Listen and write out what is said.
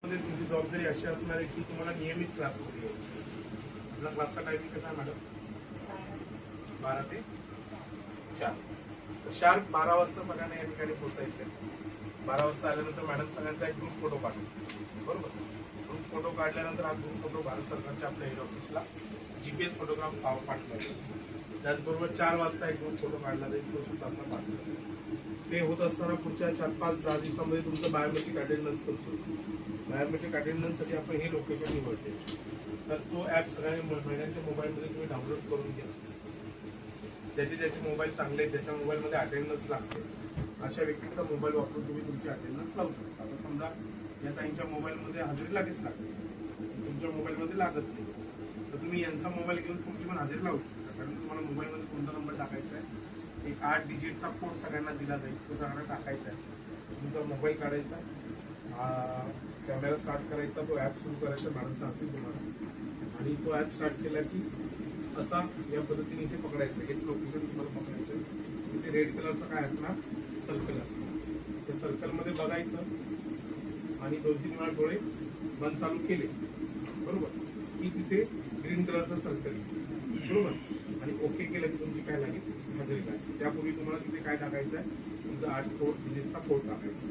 तुमची जबाबदारी अशी असणार आहे की तुम्हाला नियमित क्लासमध्ये यायची. आपला क्लासचा टायमिंग कसा आहे मॅडम? 12 ते 4. शार्प 12 वाजता सगळ्यांना या ठिकाणी पोहोचायचे. 12 वाजता आल्यानंतर मॅडम सगळ्यांचा एक ग्रुप फोटो काढतो, बरोबर. ग्रुप फोटो काढल्यानंतर हा ग्रुप फोटो भारत सरकारच्या आपल्या हेड ऑफिसला GPS फोटोग्राफ पाठवला जाईल. त्याचबरोबर 4 वाजता एक ग्रुप फोटो काढला जाईल, तो सुद्धा आपला पाठवला जाईल. ते होत असताना पुढच्या 4-5-10 दिवसामध्ये तुमचं बायोमेट्रिक अटेंडन्स पण सुरू. बायोमेट्रिक अटेंडन्ससाठी आपण हे लोकेशन निवडले. तर तो ॲप सगळ्या महिन्यांच्या मोबाईलमध्ये तुम्ही डाउनलोड करून घ्या. ज्याचे मोबाईल चांगले आहेत, ज्याच्या मोबाईलमध्ये अटेंडन्स लागते, अशा व्यक्तीचा मोबाईल वापरून तुम्ही तुमची अटेंडन्स लावू शकता. आता समजा या ताईंच्या मोबाईलमध्ये हजेरी लागेच लागते, तुमच्या मोबाईलमध्ये लागत नाही, तर तुम्ही यांचा मोबाईल घेऊन तुमची पण हजेरी लावू शकता. कारण तुम्हाला मोबाईलमध्ये कोणता नंबर टाकायचा आहे, एक 8 डिजिटचा कोड सगळ्यांना दिला जाईल, तो सगळ्यांना टाकायचा आहे. तुमचा मोबाईल काढायचा, कॅमेरा स्टार्ट करायचा, तो ॲप सुरू करायचा, मॅडम सांगतील तुम्हाला. आणि तो ॲप स्टार्ट केला की असा या पद्धतीने इथे पकडायचं. हेच लोकेशन तुम्हाला पकडायचं. इथे रेड कलरचं काय असणार? सर्कल असणार. त्या सर्कलमध्ये बघायचं आणि 2-3 वेळा डोळे बंद चालू केले, बरोबर, की तिथे ग्रीन कलरचं सर्कल, बरोबर, आणि ओके केलं की तुमची काय लागेल? हजेरी लागेल. त्यापूर्वी तुम्हाला तिथे काय टाकायचं आहे? तुमचा 8 डिजिटचा कोड टाकायचा.